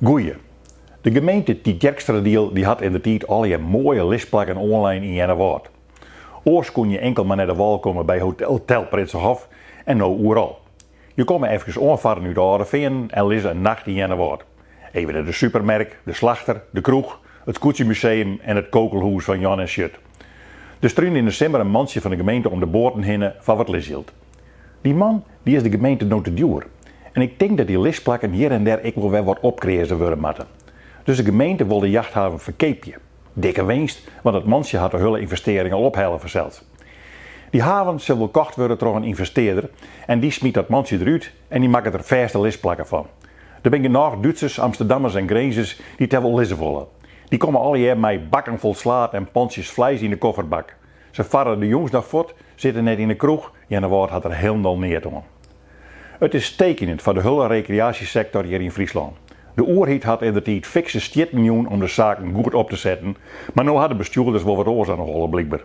Goeie. De gemeente Tietjerksterdiel die had in de tijd al je mooie listplakken online in Jennewaard. Oors kon je enkel maar naar de wal komen bij Hotel Prinsenhof en nou overal. Je kon maar even aanvaren uit de Aardeveen en lezen een nacht in Jennewaard. Even naar de supermarkt, de slachter, de kroeg, het Koetjemuseum en het kokelhoes van Jan en Schut. Er struinde in december een mansje van de gemeente om de boorden heen van wat lis hield. Die man die is de gemeente nooit te duur. En ik denk dat die listplakken hier en daar ik wel weer wat opkrezen worden moeten. Dus de gemeente wil de jachthaven verkeepje. Dikke winst, want het mansje had de hele investering al ophalen verzeld. Die haven zal wel kocht worden door een investeerder en die smiet dat mansje eruit en die maakt er verste listplakken van. Er zijn nog Duitsers, Amsterdammers en Grenzers die het wel lissen willen. Die komen al jaar met bakken vol slaat en ponsjes vlees in de kofferbak. Ze varen de jongens nog voort, zitten net in de kroeg en de woord had er helemaal neer om. Het is tekenend voor de hele recreatiesector hier in Friesland. De oerhiet had in de tijd fikse 7 miljoen om de zaken goed op te zetten, maar nu hadden bestuurders wel wat oors aan de hollen blijkbaar.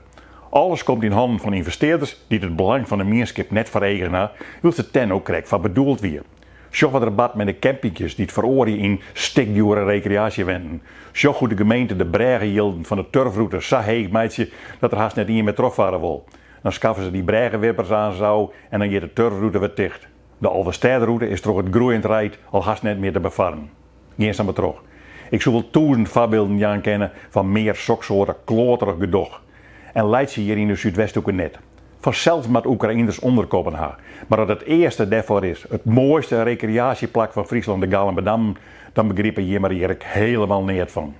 Alles komt in handen van investeerders die het belang van de meerskip net veregenen, wil ze ten ook krijgt van bedoeld weer. Sjoch wat debat met de campingjes die het veroorien in stikdure recreatiewenden. Sjoch hoe de gemeente de bregen hielden van de turfroute zo heeg meidje dat er haast net in met trofvaren wil. Dan schaffen ze die bregenwippers aan zo en dan gaat de turfroute weer dicht. De Alverstijdenroute is door het groeiend rijdt al haast net meer te bevarren. Geen maar terug. Ik zou wel 1000 voorbeelden jaan kennen van meer soksoorten kloterig gedoog. En leidt ze hier in de Zuidwesthoeken net. Vanzelfs met Oekraïners onderkomen haar. Maar dat het eerste daarvoor is, het mooiste recreatieplak van Friesland, de Gallenbedam, dan begrepen hier maar hier helemaal niet van.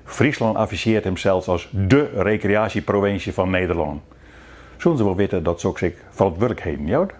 Friesland afficheert hem zelfs als dé recreatieprovincie van Nederland. Zullen ze wel weten dat ze ook zich van het werk heen, joud?